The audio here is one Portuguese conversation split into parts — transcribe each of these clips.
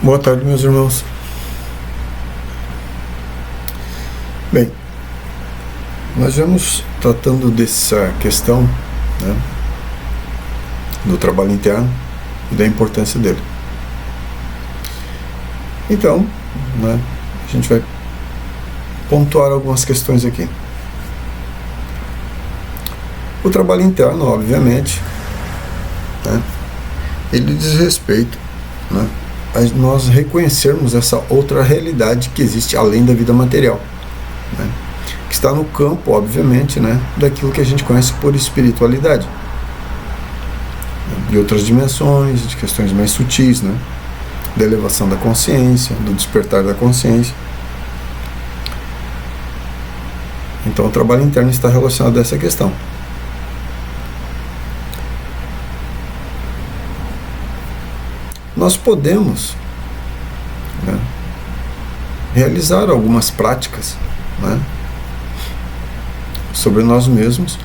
Boa tarde, meus irmãos. Bem, nós vamos tratando dessa questão, né, do trabalho interno e da importância dele. Então, né, a gente vai pontuar algumas questões aqui. O trabalho interno, obviamente, né, ele diz respeito, né, a nós reconhecermos essa outra realidade que existe além da vida material, né, que está no campo, obviamente, né, daquilo que a gente conhece por espiritualidade, de outras dimensões, de questões mais sutis, né, da elevação da consciência, do despertar da consciência. Então o trabalho interno está relacionado a essa questão. Nós podemos, né, realizar algumas práticas, né, sobre nós mesmos,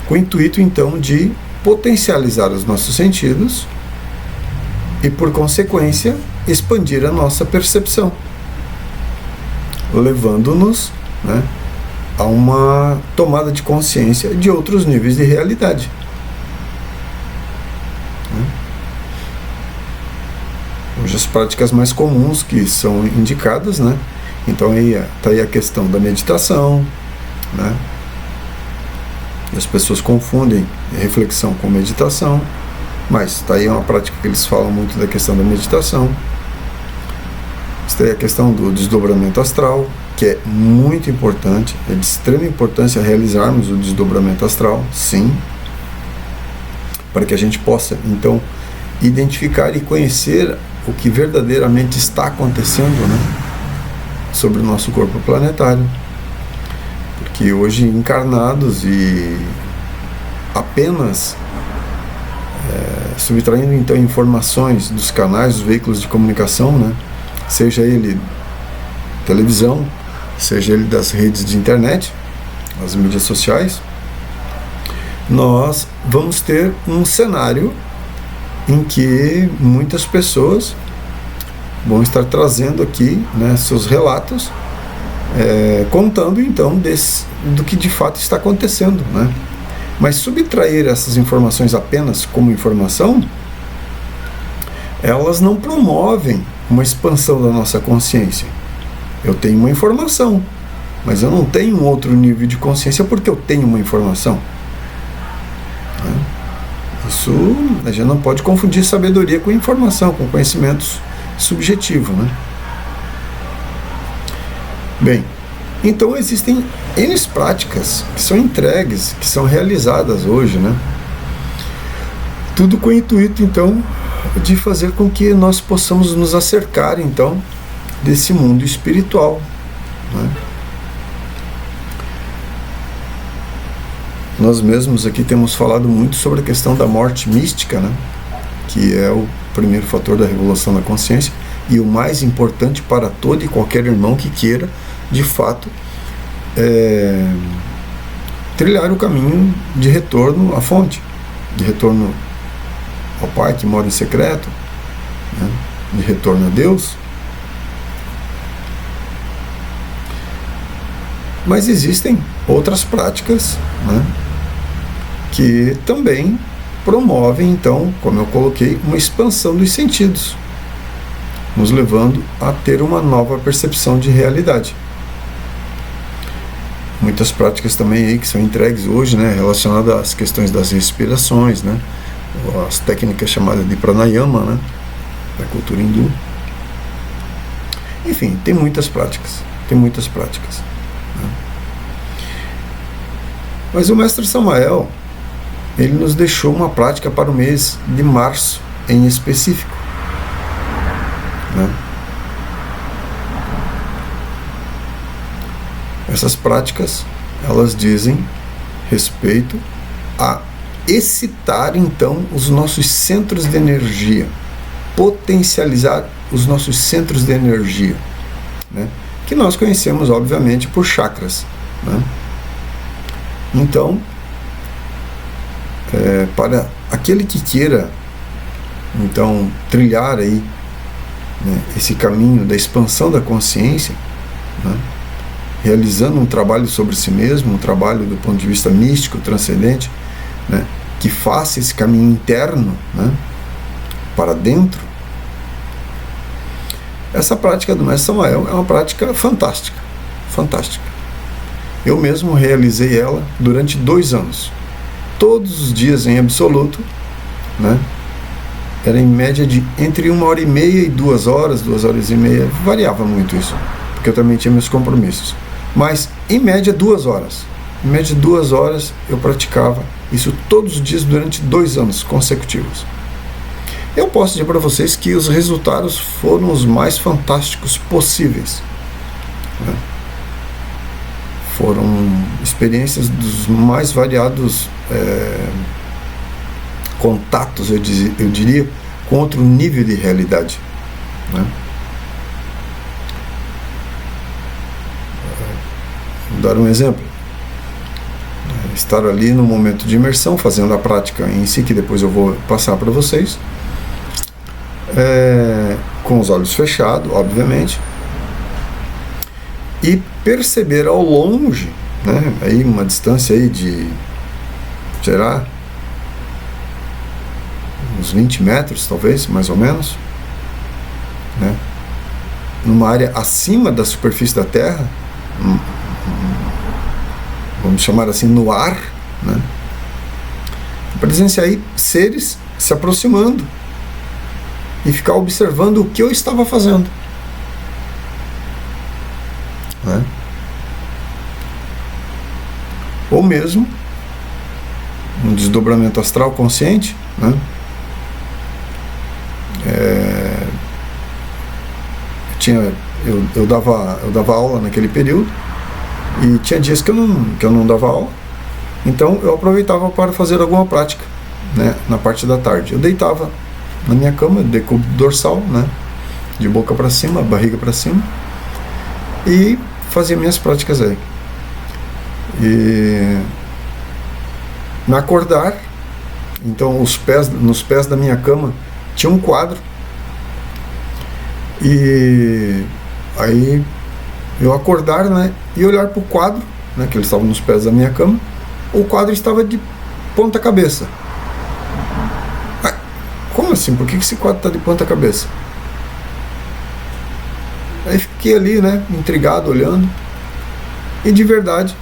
com o intuito então de potencializar os nossos sentidos e, por consequência, expandir a nossa percepção, levando-nos, né, a uma tomada de consciência de outros níveis de realidade. Hoje as práticas mais comuns que são indicadas, né? Então aí está aí a questão da meditação, né? E as pessoas confundem reflexão com meditação, mas está aí uma prática que eles falam muito da questão da meditação. Está aí a questão do desdobramento astral, que é muito importante, é de extrema importância realizarmos o desdobramento astral, sim, para que a gente possa então identificar e conhecer o que verdadeiramente está acontecendo, né, sobre o nosso corpo planetário. Porque hoje, encarnados e apenas subtraindo então informações dos canais, dos veículos de comunicação, né, seja ele televisão, seja ele das redes de internet, as mídias sociais, nós vamos ter um cenário em que muitas pessoas vão estar trazendo aqui, né, seus relatos, contando então do que de fato está acontecendo, né? Mas subtrair essas informações apenas como informação, elas não promovem uma expansão da nossa consciência. Eu tenho uma informação, mas eu não tenho um outro nível de consciência porque eu tenho uma informação, né? Isso, a gente não pode confundir sabedoria com informação, com conhecimentos subjetivo, né? Bem, então existem N práticas que são entregues, que são realizadas hoje, né? Tudo com o intuito, então, de fazer com que nós possamos nos acercar, então, desse mundo espiritual, né? Nós mesmos aqui temos falado muito sobre a questão da morte mística, né, que é o primeiro fator da revolução da consciência e o mais importante para todo e qualquer irmão que queira, de fato, trilhar o caminho de retorno à fonte, de retorno ao Pai que mora em secreto, né, de retorno a Deus. Mas existem outras práticas, né, que também promovem, então, como eu coloquei, uma expansão dos sentidos, nos levando a ter uma nova percepção de realidade. Muitas práticas também aí que são entregues hoje, né, relacionadas às questões das respirações, né, as técnicas chamadas de pranayama, né, da cultura hindu. Enfim, tem muitas práticas, né? Mas o Mestre Samael, ele nos deixou uma prática para o mês de março em específico, né? Essas práticas, elas dizem respeito a excitar então os nossos centros de energia, potencializar os nossos centros de energia, né, que nós conhecemos obviamente por chakras, né? Então, para aquele que queira então trilhar aí né, esse caminho da expansão da consciência, né, realizando um trabalho sobre si mesmo, um trabalho do ponto de vista místico, transcendente, né, que faça esse caminho interno, né, para dentro. Essa prática do Mestre Samael é uma prática fantástica, fantástica. Eu mesmo realizei ela durante 2 anos, todos os dias em absoluto, né? Era em média de entre 1h30 e 2 horas, 2h30, variava muito isso, porque eu também tinha meus compromissos, mas em média 2 horas. Em média 2 horas eu praticava isso todos os dias durante 2 anos consecutivos. Eu posso dizer para vocês que os resultados foram os mais fantásticos possíveis, né? Foram experiências dos mais variados contatos, eu diria, com outro nível de realidade, né? Vou dar um exemplo. Estar ali no momento de imersão, fazendo a prática em si, que depois eu vou passar para vocês, com os olhos fechados, obviamente, e perceber ao longe, né, aí uma distância aí de, será, uns 20 metros, talvez, mais ou menos, né, numa área acima da superfície da Terra, vamos chamar assim, no ar, né, presenciar aí seres se aproximando e ficar observando o que eu estava fazendo, né? Ou mesmo um desdobramento astral consciente, né? Eu dava aula naquele período e tinha dias que eu não dava aula, então eu aproveitava para fazer alguma prática, né, na parte da tarde. Eu deitava na minha cama, decúbito dorsal, né, de boca para cima, barriga para cima, e fazia minhas práticas aí. E me acordar, então nos pés da minha cama tinha um quadro, e aí eu acordar, né, e olhar para o quadro, né, que ele estava nos pés da minha cama, o quadro estava de ponta cabeça. Como assim? Por que esse quadro está de ponta cabeça? Aí fiquei ali, né, intrigado, olhando, e de verdade,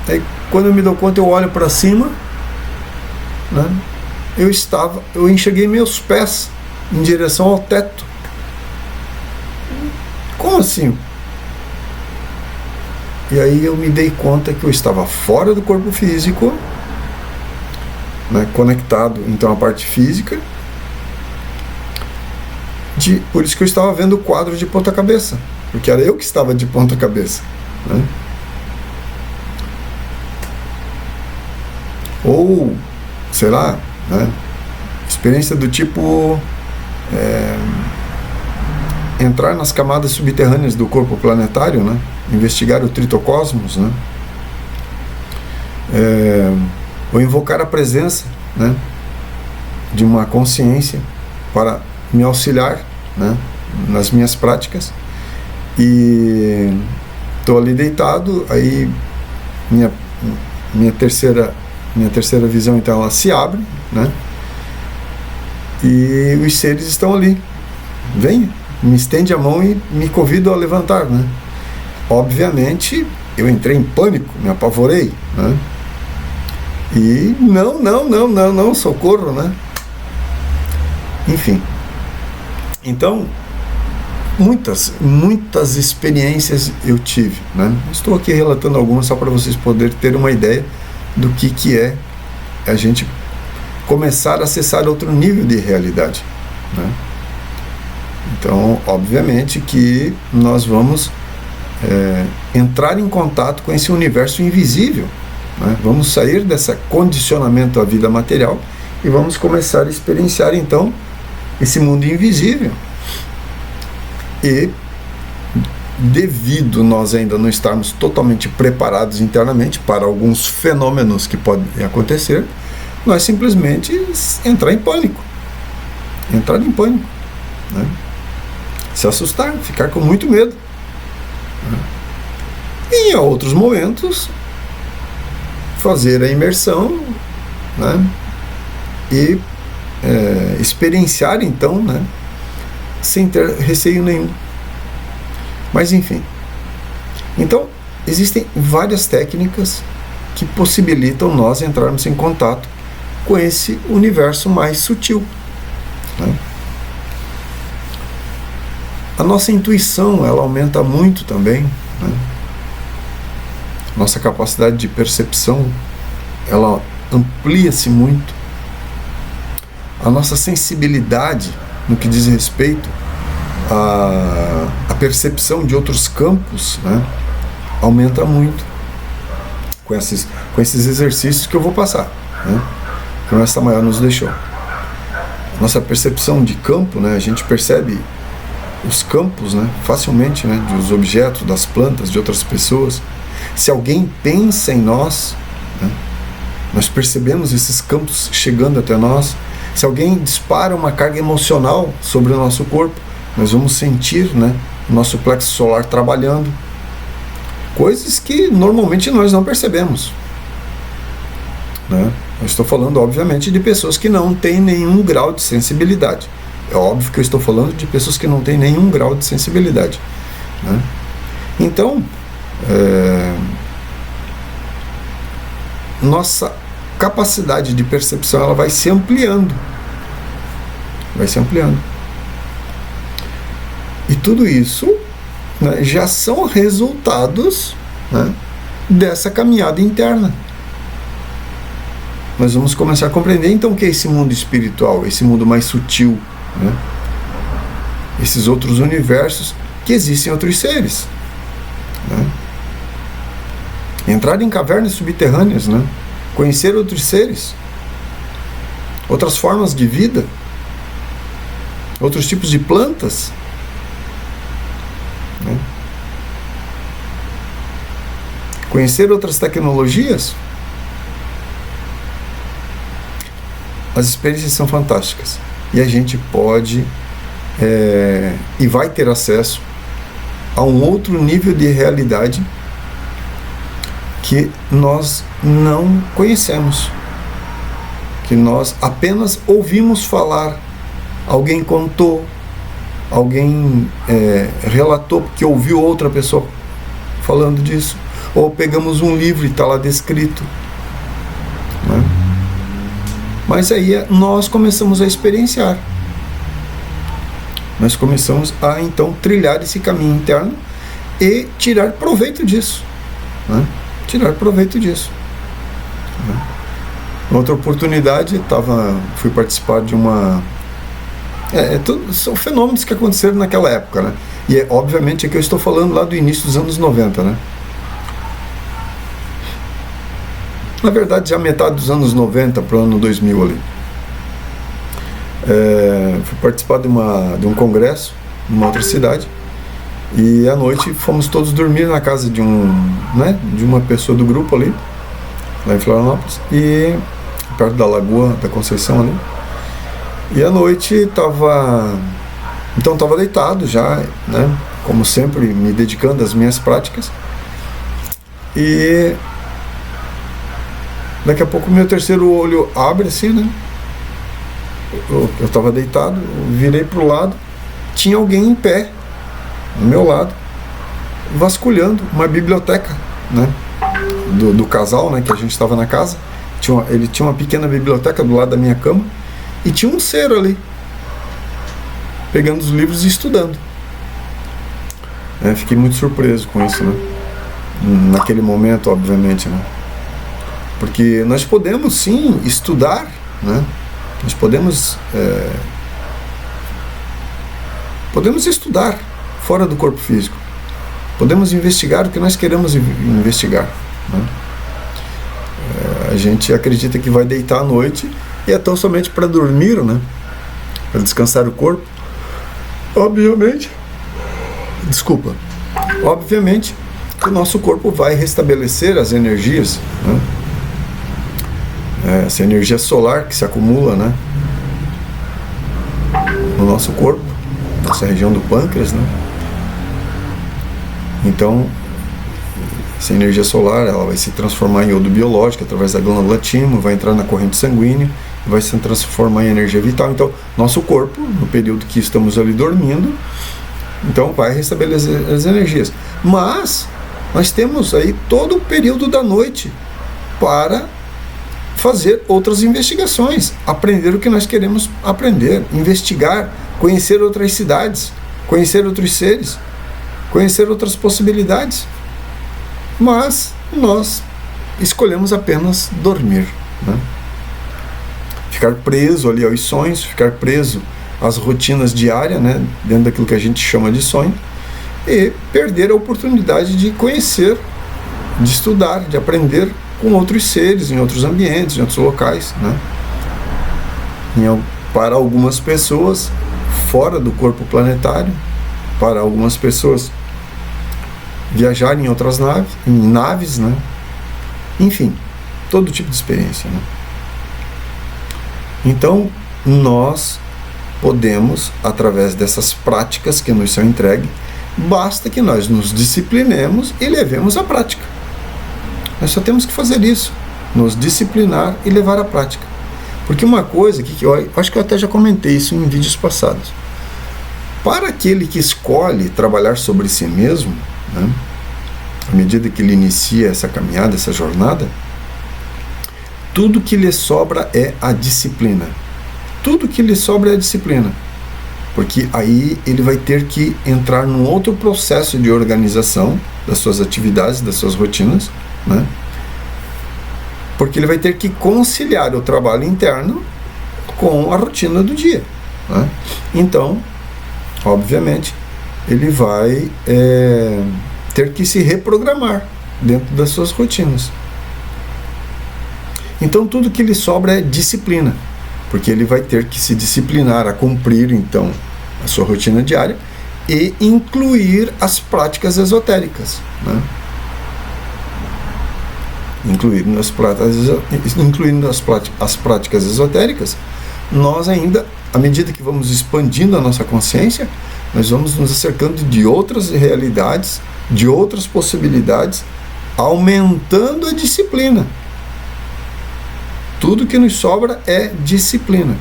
aí quando eu me dou conta, eu olho para cima, né, eu enxerguei meus pés em direção ao teto. Como assim? E aí eu me dei conta que eu estava fora do corpo físico, né, conectado então à parte física, por isso que eu estava vendo o quadro de ponta cabeça, porque era eu que estava de ponta cabeça, né? Ou, sei lá, né, experiência do tipo entrar nas camadas subterrâneas do corpo planetário, né, investigar o tritocosmos, né, ou invocar a presença, né, de uma consciência para me auxiliar, né, nas minhas práticas. E estou ali deitado, aí minha terceira visão, então, ela se abre, né, e os seres estão ali, vem, me estende a mão e me convida a levantar, né. Obviamente eu entrei em pânico, me apavorei, né, e não, socorro, né. Enfim, então muitas experiências eu tive, né? Estou aqui relatando algumas só para vocês poderem ter uma ideia do que é a gente começar a acessar outro nível de realidade, né? Então, obviamente que nós vamos entrar em contato com esse universo invisível, né? Vamos sair desse condicionamento à vida material e vamos começar a experienciar então esse mundo invisível. E devido nós ainda não estarmos totalmente preparados internamente para alguns fenômenos que podem acontecer, nós simplesmente entrar em pânico, né? se assustar, ficar com muito medo. E em outros momentos, fazer a imersão, né? E experienciar então, né? Sem ter receio nenhum. Mas enfim. Então, existem várias técnicas que possibilitam nós entrarmos em contato com esse universo mais sutil, né? A nossa intuição, ela aumenta muito também, né? Nossa capacidade de percepção, ela amplia-se muito. A nossa sensibilidade no que diz respeito à percepção de outros campos, né, aumenta muito com esses exercícios que eu vou passar, né, que o Mestre Samael nos deixou. Nossa percepção de campo, né, a gente percebe os campos, né, facilmente, né, dos objetos, das plantas, de outras pessoas. Se alguém pensa em nós, né, nós percebemos esses campos chegando até nós. Se alguém dispara uma carga emocional sobre o nosso corpo, nós vamos sentir, né, o nosso plexo solar trabalhando. Coisas que normalmente nós não percebemos, né? Eu estou falando, obviamente, de pessoas que não têm nenhum grau de sensibilidade. É óbvio que eu estou falando de pessoas que não têm nenhum grau de sensibilidade, né? Então, nossa capacidade de percepção, ela vai se ampliando. E tudo isso, né, já são resultados, né, dessa caminhada interna. Nós vamos começar a compreender então o que é esse mundo espiritual, esse mundo mais sutil, né? Esses outros universos que existem em outros seres, né? Entrar em cavernas subterrâneas, né? Conhecer outros seres, outras formas de vida, outros tipos de plantas, né? Conhecer outras tecnologias. As experiências são fantásticas e a gente pode e vai ter acesso a um outro nível de realidade que nós não conhecemos, que nós apenas ouvimos falar, alguém contou, alguém relatou porque ouviu outra pessoa falando disso, ou pegamos um livro e está lá descrito, né? Mas aí nós começamos a experienciar, nós começamos a então trilhar esse caminho interno e tirar proveito disso, né? Tirar proveito disso, né? Outra oportunidade, fui participar de uma... são fenômenos que aconteceram naquela época, né? E obviamente é que eu estou falando lá do início dos anos 90, né? Na verdade, já metade dos anos 90 para o ano 2000 ali. Fui participar de um congresso numa outra cidade. E à noite fomos todos dormir na casa de uma pessoa do grupo ali, lá em Florianópolis, e perto da Lagoa da Conceição ali. E à noite estava deitado já, né, como sempre, me dedicando às minhas práticas. E daqui a pouco meu terceiro olho abre assim, né? Eu estava deitado, virei para o lado, tinha alguém em pé do meu lado, vasculhando uma biblioteca, né, do casal, né, que a gente estava na casa. Ele tinha uma pequena biblioteca do lado da minha cama e tinha um ser ali pegando os livros e estudando. Fiquei muito surpreso com isso, né, naquele momento, obviamente, né, porque nós podemos sim estudar, né, nós podemos estudar fora do corpo físico. Podemos investigar o que nós queremos investigar, né? A gente acredita que vai deitar à noite e é tão somente para dormir, né? Para descansar o corpo. Obviamente que o nosso corpo vai restabelecer as energias, né? Essa energia solar que se acumula, né, no nosso corpo, nossa região do pâncreas, né? Então, essa energia solar, ela vai se transformar em iodo biológico através da glândula timo, vai entrar na corrente sanguínea, vai se transformar em energia vital. Então, nosso corpo, no período que estamos ali dormindo, então vai restabelecer as energias. Mas nós temos aí todo o período da noite para fazer outras investigações, aprender o que nós queremos aprender, investigar, conhecer outras cidades, conhecer outros seres, conhecer outras possibilidades. Mas nós escolhemos apenas dormir, né? Ficar preso ali aos sonhos, ficar preso às rotinas diárias, né? Dentro daquilo que a gente chama de sonho, e perder a oportunidade de conhecer, de estudar, de aprender com outros seres, em outros ambientes, em outros locais, né? Para algumas pessoas fora do corpo planetário, para algumas pessoas viajar em outras naves, né? Enfim, todo tipo de experiência, né? Então, nós podemos, através dessas práticas que nos são entregues, basta que nós nos disciplinemos e levemos à prática. Nós só temos que fazer isso, nos disciplinar e levar à prática. Porque uma coisa que eu acho que eu até já comentei isso em vídeos passados. Para aquele que escolhe trabalhar sobre si mesmo, né, à medida que ele inicia essa caminhada, essa jornada, tudo que lhe sobra é a disciplina. Tudo que lhe sobra é a disciplina. Porque aí ele vai ter que entrar num outro processo de organização das suas atividades, das suas rotinas, né? Porque ele vai ter que conciliar o trabalho interno com a rotina do dia, né? Então, obviamente, ele vai ter que se reprogramar dentro das suas rotinas. Então, tudo que lhe sobra é disciplina, porque ele vai ter que se disciplinar a cumprir, então, a sua rotina diária e incluir as práticas esotéricas, né? Incluindo as práticas esotéricas, nós ainda, à medida que vamos expandindo a nossa consciência, nós vamos nos acercando de outras realidades, de outras possibilidades, aumentando a disciplina. Tudo que nos sobra é disciplina,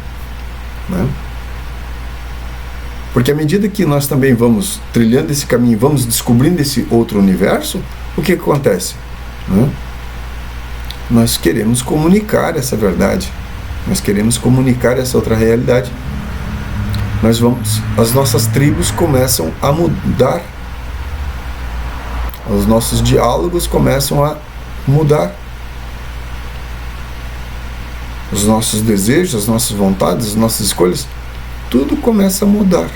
né? Porque à medida que nós também vamos trilhando esse caminho, vamos descobrindo esse outro universo, o que acontece, né? Nós queremos comunicar essa verdade, nós queremos comunicar essa outra realidade. As nossas tribos começam a mudar, os nossos diálogos começam a mudar, os nossos desejos, as nossas vontades, as nossas escolhas, tudo começa a mudar.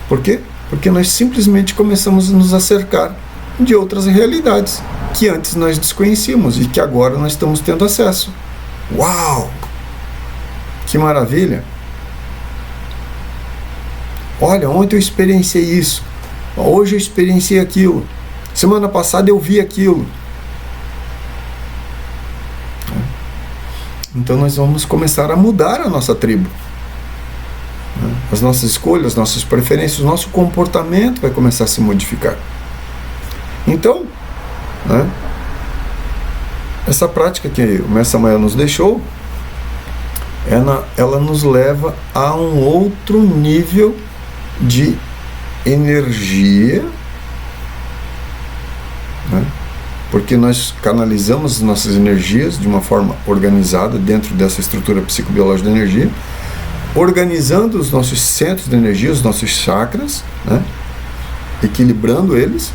Por quê? Porque nós simplesmente começamos a nos acercar de outras realidades que antes nós desconhecíamos e que agora nós estamos tendo acesso. Uau! Que maravilha! Olha, ontem eu experienciei isso, hoje eu experienciei aquilo, semana passada eu vi aquilo. Então nós vamos começar a mudar a nossa tribo. As nossas escolhas, as nossas preferências, o nosso comportamento vai começar a se modificar. Então, né, essa prática que o Mestre Samael nos deixou, ela nos leva a um outro nível de energia, né? Porque nós canalizamos as nossas energias de uma forma organizada dentro dessa estrutura psicobiológica da energia, organizando os nossos centros de energia, os nossos chakras, né? Equilibrando eles,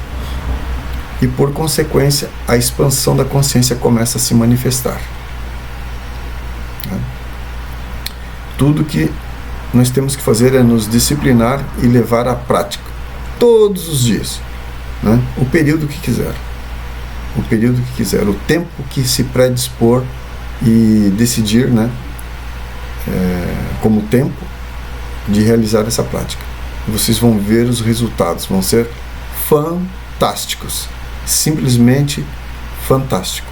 e por consequência a expansão da consciência começa a se manifestar, né? Tudo que nós temos que fazer é nos disciplinar e levar à prática todos os dias, né? O período que quiser, o tempo que se predispor e decidir, né, como tempo de realizar essa prática. Vocês vão ver os resultados, vão ser fantásticos, simplesmente fantástico.